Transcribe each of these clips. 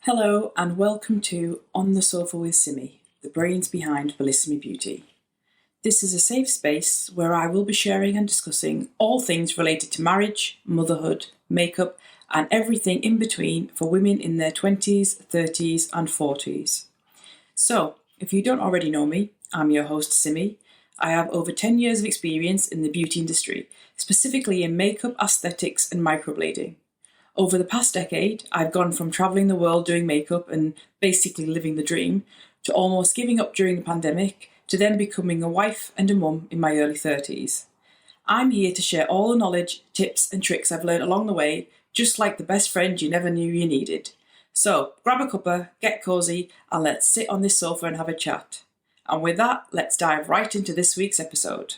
Hello and welcome to On the Sofa with Simi, the brains behind Bellissimi Beauty. This is a safe space where I will be sharing and discussing all things related to marriage, motherhood, makeup and everything in between for women in their 20s, 30s and 40s. So, if you don't already know me, I'm your host Simi. I have over 10 years of experience in the beauty industry, specifically in makeup, aesthetics and microblading. Over the past decade, I've gone from travelling the world doing makeup and basically living the dream, to almost giving up during the pandemic, to then becoming a wife and a mum in my early 30s. I'm here to share all the knowledge, tips and tricks I've learned along the way, just like the best friend you never knew you needed. So grab a cuppa, get cosy and let's sit on this sofa and have a chat. And with that, let's dive right into this week's episode.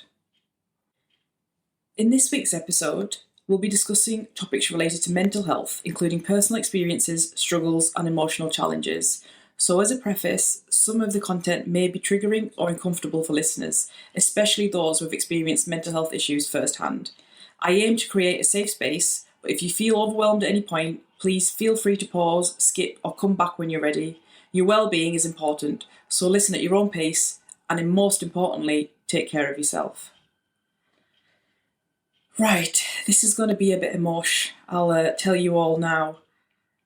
In this week's episode, we'll be discussing topics related to mental health, including personal experiences, struggles and emotional challenges. So as a preface, some of the content may be triggering or uncomfortable for listeners, especially those who have experienced mental health issues firsthand. I aim to create a safe space, but if you feel overwhelmed at any point, please feel free to pause, skip or come back when you're ready. Your well-being is important, so listen at your own pace and most importantly, take care of yourself. Right, this is going to be a bit emosh. I'll tell you all now.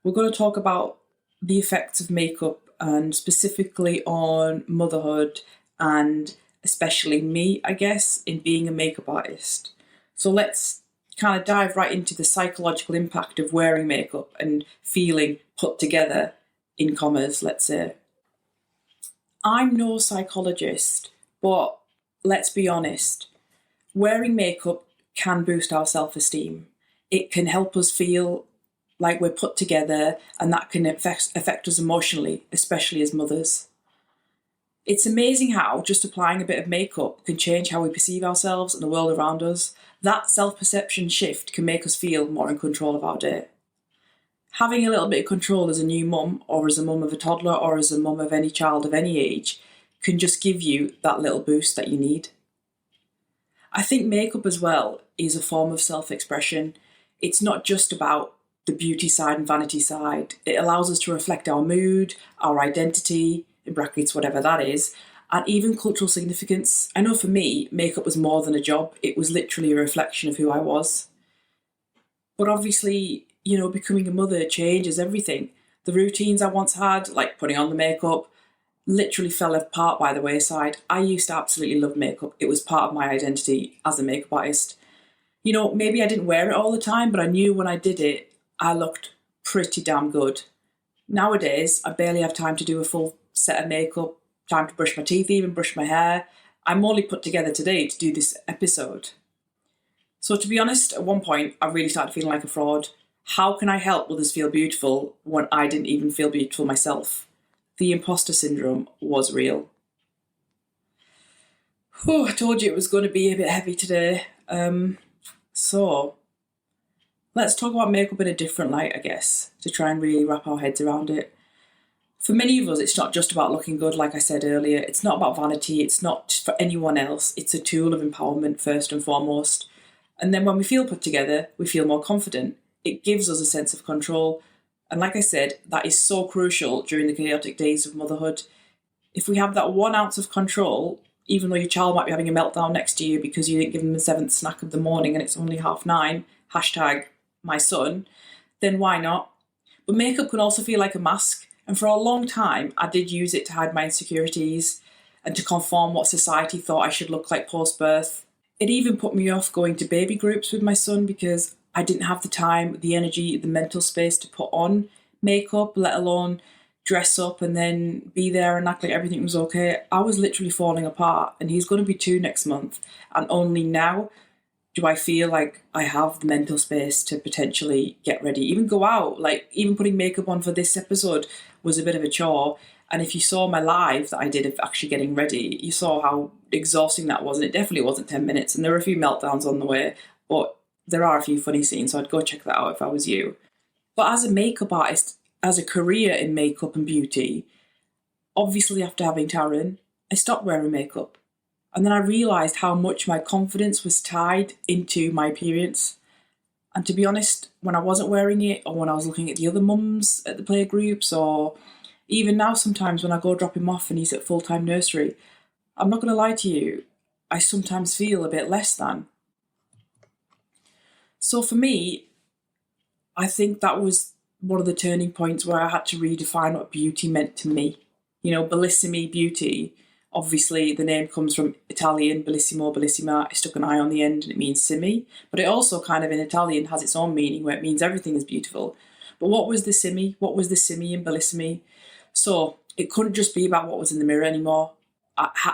We're going to talk about the effects of makeup and specifically on motherhood and especially me, I guess, in being a makeup artist. So let's kind of dive right into the psychological impact of wearing makeup and feeling put together, in commas, let's say. I'm no psychologist, but let's be honest, wearing makeup can boost our self-esteem. It can help us feel like we're put together and that can affect us emotionally, especially as mothers. It's amazing how just applying a bit of makeup can change how we perceive ourselves and the world around us. That self-perception shift can make us feel more in control of our day. Having a little bit of control as a new mum or as a mum of a toddler or as a mum of any child of any age can just give you that little boost that you need. I think makeup as well is a form of self-expression. It's not just about the beauty side and vanity side. It allows us to reflect our mood, our identity, in brackets, whatever that is, and even cultural significance. I know for me, makeup was more than a job. It was literally a reflection of who I was. But obviously, becoming a mother changes everything. The routines I once had, like putting on the makeup, literally fell apart by the wayside. I used to absolutely love makeup. It was part of my identity as a makeup artist. Maybe I didn't wear it all the time, but I knew when I did it, I looked pretty damn good. Nowadays, I barely have time to do a full set of makeup, time to brush my teeth, even brush my hair. I'm only put together today to do this episode. So to be honest, at one point, I really started feeling like a fraud. How can I help others feel beautiful when I didn't even feel beautiful myself? The imposter syndrome was real. I told you it was going to be a bit heavy today. So let's talk about makeup in a different light, I guess, to try and really wrap our heads around it. For many of us, it's not just about looking good, like I said earlier. It's not about vanity. It's not for anyone else. It's a tool of empowerment first and foremost. And then when we feel put together, we feel more confident. It gives us a sense of control. And like I said, that is so crucial during the chaotic days of motherhood. If we have that 1 ounce of control, even though your child might be having a meltdown next to you because you didn't give them the 7th snack of the morning and it's only 9:30, #myson, then why not? But makeup can also feel like a mask. And for a long time, I did use it to hide my insecurities and to conform what society thought I should look like post-birth. It even put me off going to baby groups with my son because I didn't have the time, the energy, the mental space to put on makeup, let alone dress up and then be there and act like everything was okay. I was literally falling apart and he's going to be 2 next month. And only now do I feel like I have the mental space to potentially get ready, even go out. Like even putting makeup on for this episode was a bit of a chore. And if you saw my live that I did of actually getting ready, you saw how exhausting that was. And it definitely wasn't 10 minutes. And there were a few meltdowns on the way, but there are a few funny scenes, so I'd go check that out if I was you. But as a makeup artist, as a career in makeup and beauty, obviously after having Taryn, I stopped wearing makeup. And then I realised how much my confidence was tied into my appearance. And to be honest, when I wasn't wearing it, or when I was looking at the other mums at the playgroups, or even now sometimes when I go drop him off and he's at full-time nursery, I'm not going to lie to you, I sometimes feel a bit less than. So for me, I think that was one of the turning points where I had to redefine what beauty meant to me. Bellissimi beauty, obviously the name comes from Italian, bellissimo, bellissima. I stuck an I on the end and it means simi. But it also kind of in Italian has its own meaning where it means everything is beautiful. But what was the simi? What was the simi in bellissimi? So it couldn't just be about what was in the mirror anymore.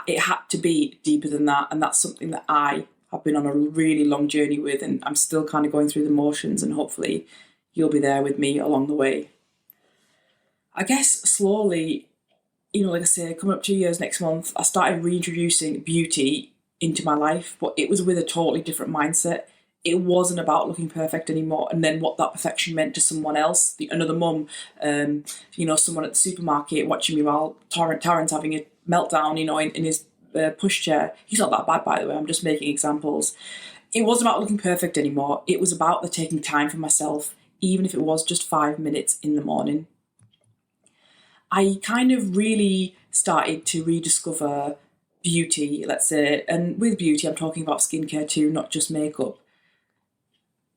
It had to be deeper than that. And that's something that I have been on a really long journey with, and I'm still kind of going through the motions, and hopefully you'll be there with me along the way. I guess slowly, like I say, coming up 2 years next month, I started reintroducing beauty into my life, but it was with a totally different mindset. It wasn't about looking perfect anymore, and then what that perfection meant to someone else, another mum, someone at the supermarket watching me while Tarrant's having a meltdown, in his pushchair. He's not that bad, by the way, I'm just making examples. It wasn't about looking perfect anymore. It was about the taking time for myself, even if it was just 5 minutes in the morning. I kind of really started to rediscover beauty, let's say, and with beauty, I'm talking about skincare too, not just makeup.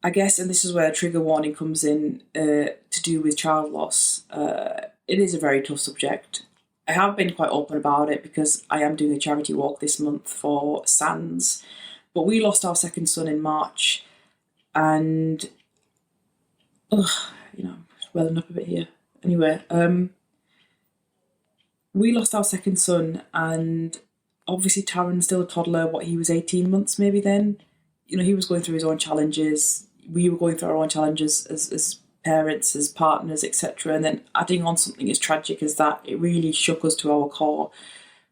I guess, and this is where a trigger warning comes in to do with child loss. It is a very tough subject. I have been quite open about it because I am doing a charity walk this month for SANS, but we lost our second son in March, and I'm welling up a bit here. Anyway, we lost our second son, and obviously Taryn's still a toddler. He was 18 months maybe then. He was going through his own challenges. We were going through our own challenges as parents, as partners, etc. And then adding on something as tragic as that, it really shook us to our core.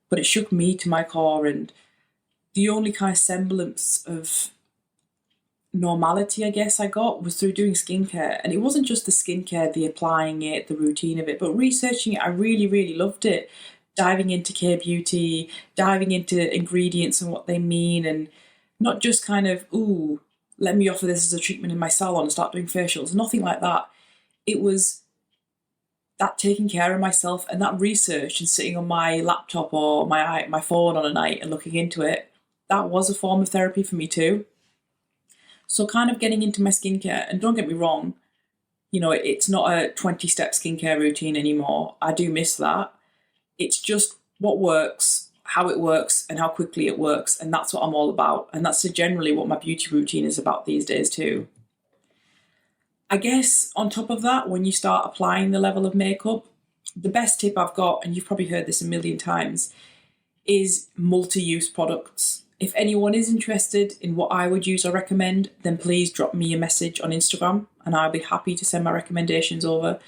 But it shook me to my core, and the only kind of semblance of normality I guess I got was through doing skincare. And it wasn't just the skincare, the applying it, the routine of it, but researching it. I really, really loved it. Diving into K-beauty, diving into ingredients and what they mean, and not just kind of, let me offer this as a treatment in my salon and start doing facials. Nothing like that. It was that taking care of myself and that research and sitting on my laptop or my phone on a night and looking into it. That was a form of therapy for me too. So kind of getting into my skincare, and don't get me wrong, it's not a 20-step skincare routine anymore. I do miss that. It's just what works, how it works, and how quickly it works. And that's what I'm all about. And that's generally what my beauty routine is about these days too. I guess on top of that, when you start applying the level of makeup, the best tip I've got, and you've probably heard this a million times, is multi-use products. If anyone is interested in what I would use or recommend, then please drop me a message on Instagram and I'll be happy to send my recommendations over.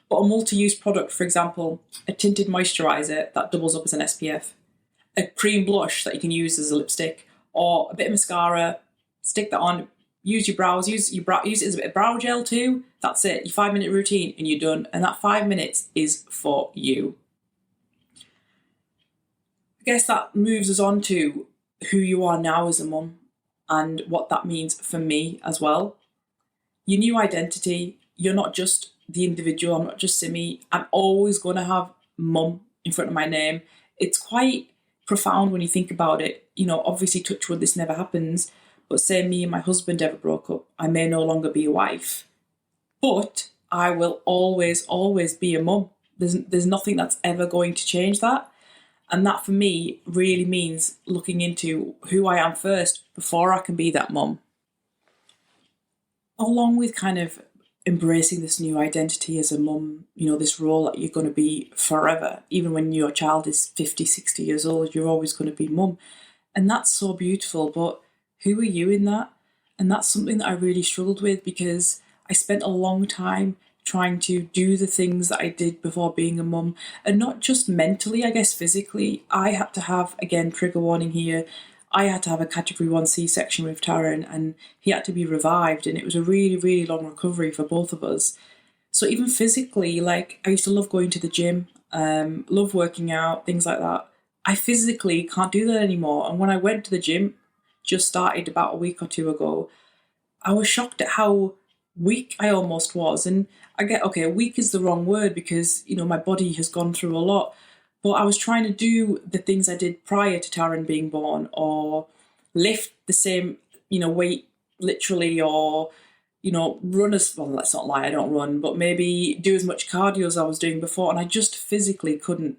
But a multi-use product, for example, a tinted moisturiser that doubles up as an SPF, a cream blush that you can use as a lipstick, or a bit of mascara, stick that on, use your brows, use it as a bit of brow gel too. That's it, your 5-minute routine and you're done. And that 5 minutes is for you. I guess that moves us on to who you are now as a mum and what that means for me as well. Your new identity, you're not just the individual, I'm not just Simi. I'm always going to have mum in front of my name. It's quite profound when you think about it. Obviously touch wood, this never happens, but say me and my husband ever broke up, I may no longer be a wife, but I will always be a mum. There's nothing that's ever going to change that. And that for me really means looking into who I am first before I can be that mum. Along with kind of embracing this new identity as a mum, this role that you're going to be forever. Even when your child is 50, 60 years old, you're always going to be mum. And that's so beautiful, but who are you in that? And that's something that I really struggled with, because I spent a long time trying to do the things that I did before being a mum, and not just mentally, I guess physically. I had to have, again, trigger warning here, I had to have a category 1 C-section with Taran, and he had to be revived, and it was a really, really long recovery for both of us. So even physically, I used to love going to the gym, love working out, things like that. I physically can't do that anymore. And when I went to the gym, just started about a week or two ago, I was shocked at how weak I almost was. And I get, okay, weak is the wrong word because, my body has gone through a lot. But I was trying to do the things I did prior to Taryn being born, or lift the same, weight literally, or, run as well, let's not lie, I don't run, but maybe do as much cardio as I was doing before. And I just physically couldn't.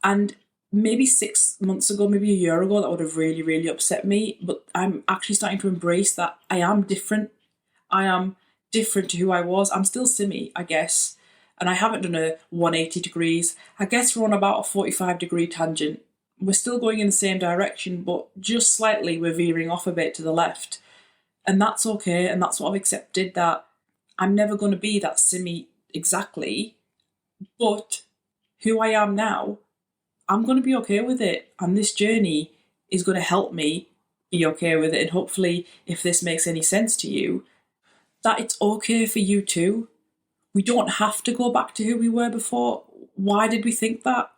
And maybe 6 months ago, maybe a year ago, that would have really, really upset me. But I'm actually starting to embrace that I am different. I am different to who I was. I'm still Simmy, I guess. And I haven't done a 180 degrees. I guess we're on about a 45-degree tangent. We're still going in the same direction, but just slightly we're veering off a bit to the left. And that's okay. And that's what I've accepted, that I'm never going to be that Simmy exactly. But who I am now, I'm going to be okay with it. And this journey is going to help me be okay with it. And hopefully, if this makes any sense to you, that it's okay for you too. We don't have to go back to who we were before. Why did we think that?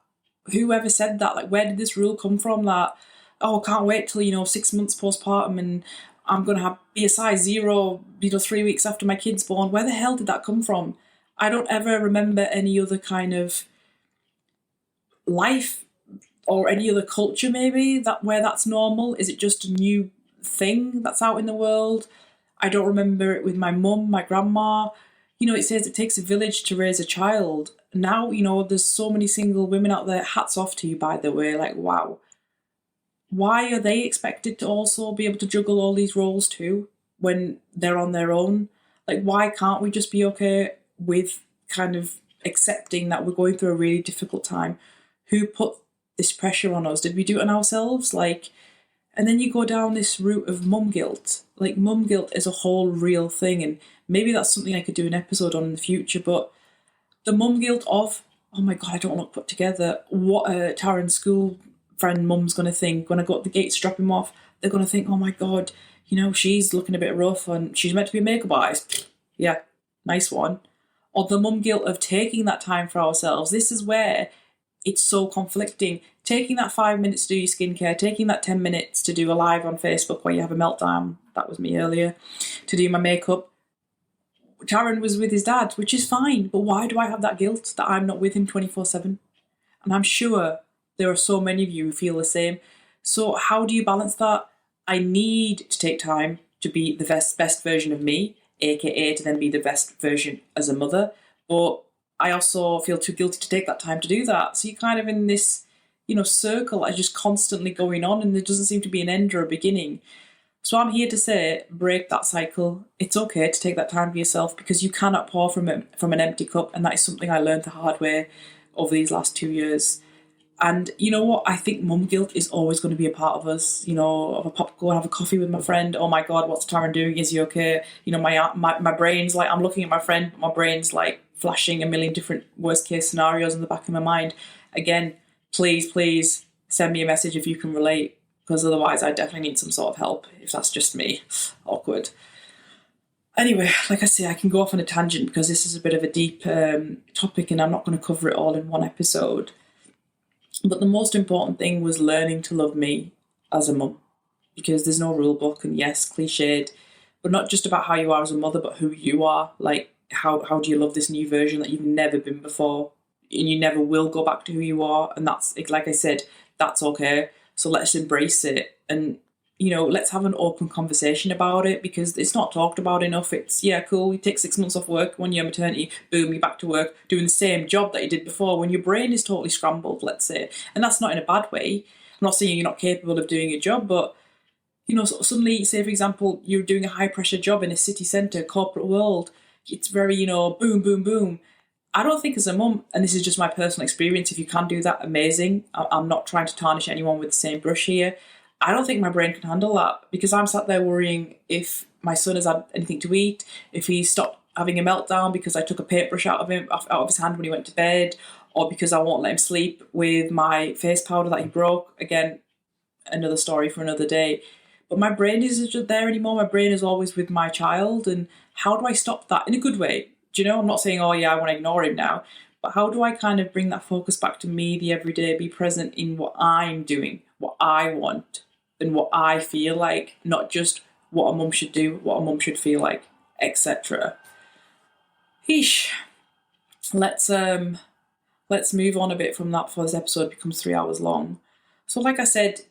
Whoever said that? Like, where did this rule come from that, oh, I can't wait till, 6 months postpartum and I'm going to be a size 0, 3 weeks after my kid's born? Where the hell did that come from? I don't ever remember any other kind of life or any other culture maybe that where that's normal. Is it just a new thing that's out in the world? I don't remember it with my mum, my grandma. It says it takes a village to raise a child. Now, there's so many single women out there. Hats off to you, by the way. Like, wow. Why are they expected to also be able to juggle all these roles too when they're on their own? Like, why can't we just be okay with kind of accepting that we're going through a really difficult time? Who put this pressure on us? Did we do it on ourselves? And then you go down this route of mum guilt. Like, mum guilt is a whole real thing, and maybe that's something I could do an episode on in the future. But the mum guilt of, oh my God, I don't want to put together what a Taryn's school friend mum's going to think when I go up the gate to drop him off. They're going to think, oh my God, she's looking a bit rough and she's meant to be a makeup artist. Yeah, nice one. Or the mum guilt of taking that time for ourselves. This is where it's so conflicting. Taking that 5 minutes to do your skincare, taking that 10 minutes to do a live on Facebook where you have a meltdown, that was me earlier, to do my makeup. Taryn was with his dad, which is fine, but why do I have that guilt that I'm not with him 24/7? And I'm sure there are so many of you who feel the same. So how do you balance that? I need to take time to be the best version of me, aka to then be the best version as a mother, but I also feel too guilty to take that time to do that. So you're kind of in this, circle that's just constantly going on, and there doesn't seem to be an end or a beginning. So I'm here to say, break that cycle. It's okay to take that time for yourself because you cannot pour from an empty cup, and that is something I learned the hard way over these last 2 years. And you know what? I think mum guilt is always going to be a part of us. Of a pop, go and have a coffee with my friend. Oh my God, what's Taryn doing? Is he okay? My brain's like, I'm looking at my friend, but my brain's like flashing a million different worst case scenarios in the back of my mind. Again, please send me a message if you can relate, because otherwise I definitely need some sort of help if that's just me. Awkward. Anyway, like I say, I can go off on a tangent because this is a bit of a deep topic and I'm not going to cover it all in one episode. But the most important thing was learning to love me as a mum, because there's no rule book, and yes, cliched, but not just about how you are as a mother, but who you are. Like, how do you love this new version that you've never been before, and you never will go back to who you are? And that's, like I said, that's okay. So let's embrace it, and let's have an open conversation about it, because it's not talked about enough. It's, yeah, cool, you take 6 months off work, 1 year maternity, boom, you're back to work doing the same job that you did before when your brain is totally scrambled, let's say. And that's not in a bad way. I'm not saying you're not capable of doing your job, but suddenly, say for example, you're doing a high pressure job in a city centre, corporate world. It's very, boom, boom, boom. I don't think as a mum, and this is just my personal experience, if you can do that, amazing. I'm not trying to tarnish anyone with the same brush here. I don't think my brain can handle that, because I'm sat there worrying if my son has had anything to eat, if he stopped having a meltdown because I took a paintbrush out of his hand when he went to bed, or because I won't let him sleep with my face powder that he broke. Again, another story for another day. But my brain isn't just there anymore. My brain is always with my child. And how do I stop that in a good way? Do you know? I'm not saying, oh yeah, I want to ignore him now. But how do I kind of bring that focus back to me, the everyday, be present in what I'm doing, what I want, and what I feel like, not just what a mum should do, what a mum should feel like. etc. Eesh. Let's move on a bit from that before this episode becomes 3 hours long. So like I said,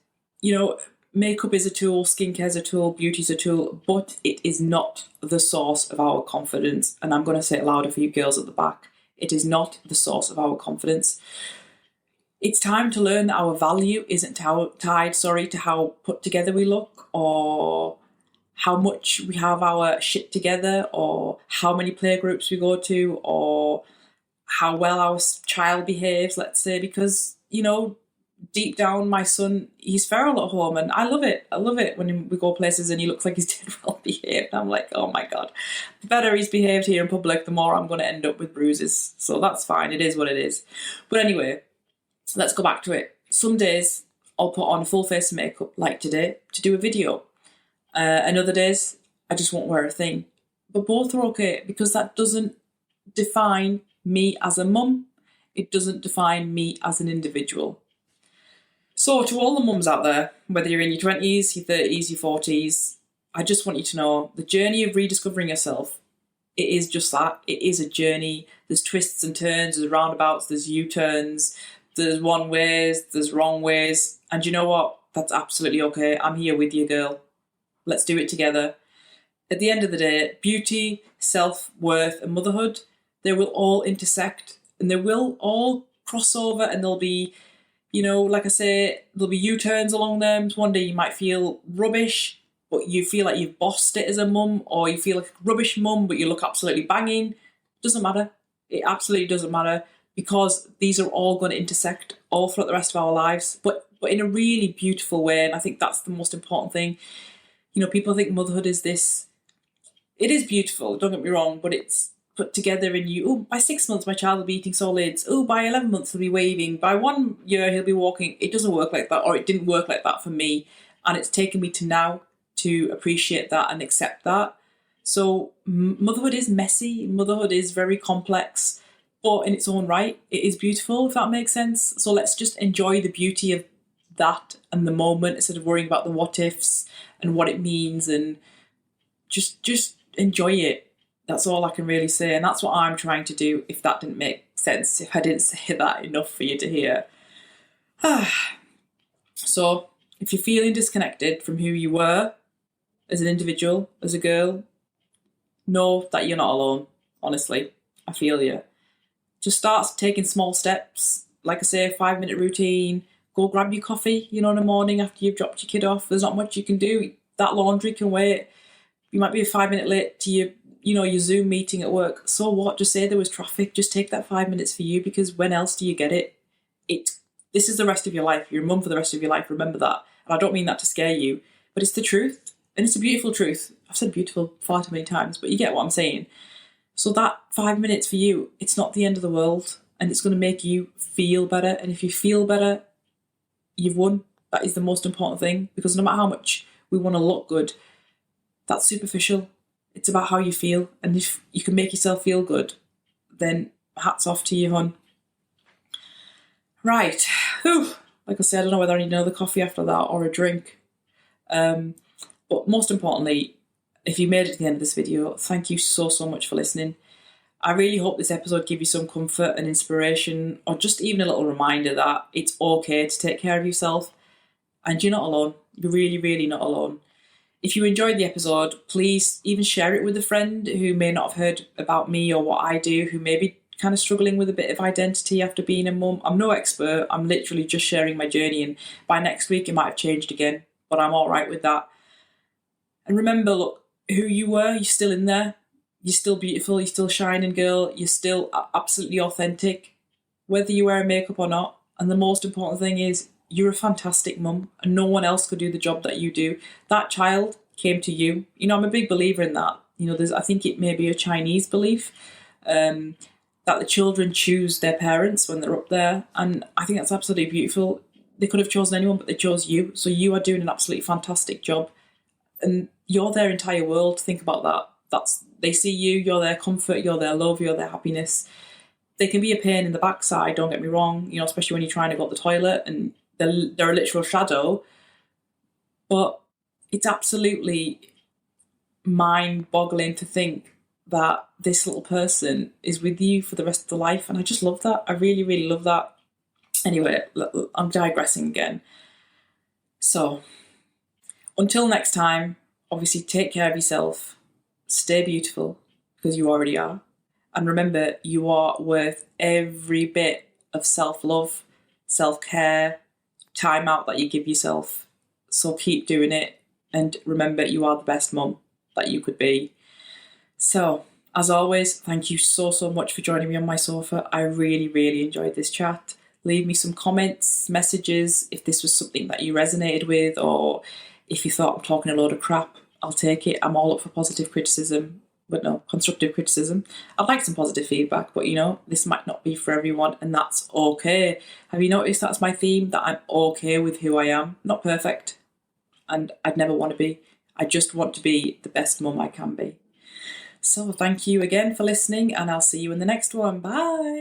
makeup is a tool, skincare is a tool, beauty is a tool, but it is not the source of our confidence. And I'm going to say it louder for you girls at the back. It is not the source of our confidence. It's time to learn that our value isn't tied to how put together we look, or how much we have our shit together, or how many playgroups we go to, or how well our child behaves, let's say, because, deep down, my son, he's feral at home, and I love it. I love it when we go places and he looks like he's dead well behaved. I'm like, oh my God, the better he's behaved here in public, the more I'm going to end up with bruises. So that's fine. It is what it is. But anyway, let's go back to it. Some days I'll put on a full face of makeup, like today, to do a video. And other days I just won't wear a thing. But both are okay, because that doesn't define me as a mum. It doesn't define me as an individual. So to all the mums out there, whether you're in your 20s, your 30s, your 40s, I just want you to know the journey of rediscovering yourself, it is just that. It is a journey. There's twists and turns, there's roundabouts, there's U-turns, there's one ways, there's wrong ways. And you know what? That's absolutely okay. I'm here with you, girl. Let's do it together. At the end of the day, beauty, self-worth and motherhood, they will all intersect, and they will all cross over, and there'll be, like I say, there'll be U-turns along them. One day you might feel rubbish, but you feel like you've bossed it as a mum, or you feel like a rubbish mum, but you look absolutely banging. Doesn't matter. It absolutely doesn't matter, because these are all going to intersect all throughout the rest of our lives, but in a really beautiful way. And I think that's the most important thing. People think motherhood is this. It is beautiful, don't get me wrong, but it's put together in you. Oh, by 6 months, my child will be eating solids. Oh, by 11 months, he'll be waving. By 1 year, he'll be walking. It doesn't work like that, or it didn't work like that for me. And it's taken me to now to appreciate that and accept that. So motherhood is messy. Motherhood is very complex, but in its own right, it is beautiful, if that makes sense. So let's just enjoy the beauty of that and the moment, instead of worrying about the what ifs and what it means, and just enjoy it. That's all I can really say, and that's what I'm trying to do, if that didn't make sense, if I didn't say that enough for you to hear. So if you're feeling disconnected from who you were as an individual, as a girl, know that you're not alone. Honestly, I feel you. Just start taking small steps. Like I say, 5-minute routine. Go grab your coffee, in the morning after you've dropped your kid off. There's not much you can do. That laundry can wait. You might be a 5-minute late to your Zoom meeting at work. So what? Just say there was traffic. Just take that 5 minutes for you, because when else do you get it? This is the rest of your life. You're a mum for the rest of your life. Remember that. And I don't mean that to scare you, but it's the truth. And it's a beautiful truth. I've said beautiful far too many times, but you get what I'm saying. So that 5 minutes for you, it's not the end of the world, and it's going to make you feel better. And if you feel better, you've won. That is the most important thing, because no matter how much we want to look good, that's superficial. It's about how you feel, and if you can make yourself feel good, then hats off to you, hon. Right. Whew. Like I said, I don't know whether I need another coffee after that or a drink. But most importantly, if you made it to the end of this video, thank you so much for listening. I really hope this episode gave you some comfort and inspiration, or just even a little reminder that it's okay to take care of yourself, and you're not alone. You're really, really not alone. If you enjoyed the episode, please even share it with a friend who may not have heard about me or what I do, who may be kind of struggling with a bit of identity after being a mum. I'm no expert. I'm literally just sharing my journey, and by next week it might have changed again, but I'm all right with that. And remember, look, who you were, you're still in there. You're still beautiful. You're still shining, girl. You're still absolutely authentic, whether you wear makeup or not. And the most important thing is, you're a fantastic mum, and no one else could do the job that you do. That child came to you. I'm a big believer in that. I think it may be a Chinese belief, that the children choose their parents when they're up there. And I think that's absolutely beautiful. They could have chosen anyone, but they chose you. So you are doing an absolutely fantastic job. And you're their entire world. Think about that. They see you, you're their comfort, you're their love, you're their happiness. They can be a pain in the backside, don't get me wrong, especially when you're trying to go to the toilet and they're a literal shadow. But it's absolutely mind-boggling to think that this little person is with you for the rest of the life. And I just love that. I really, really love that. Anyway, I'm digressing again. So, until next time, obviously take care of yourself. Stay beautiful, because you already are. And remember, you are worth every bit of self-love, self-care, time out that you give yourself. So keep doing it. And remember, you are the best mum that you could be. So, as always, thank you so, so much for joining me on my sofa. I really, really enjoyed this chat. Leave me some comments, messages, if this was something that you resonated with, or if you thought I'm talking a load of crap. I'll take it. I'm all up for positive criticism, but no, constructive criticism. I'd like some positive feedback, but this might not be for everyone, and that's okay. Have you noticed that's my theme, that I'm okay with who I am? Not perfect, and I'd never want to be. I just want to be the best mum I can be. So thank you again for listening, and I'll see you in the next one. Bye.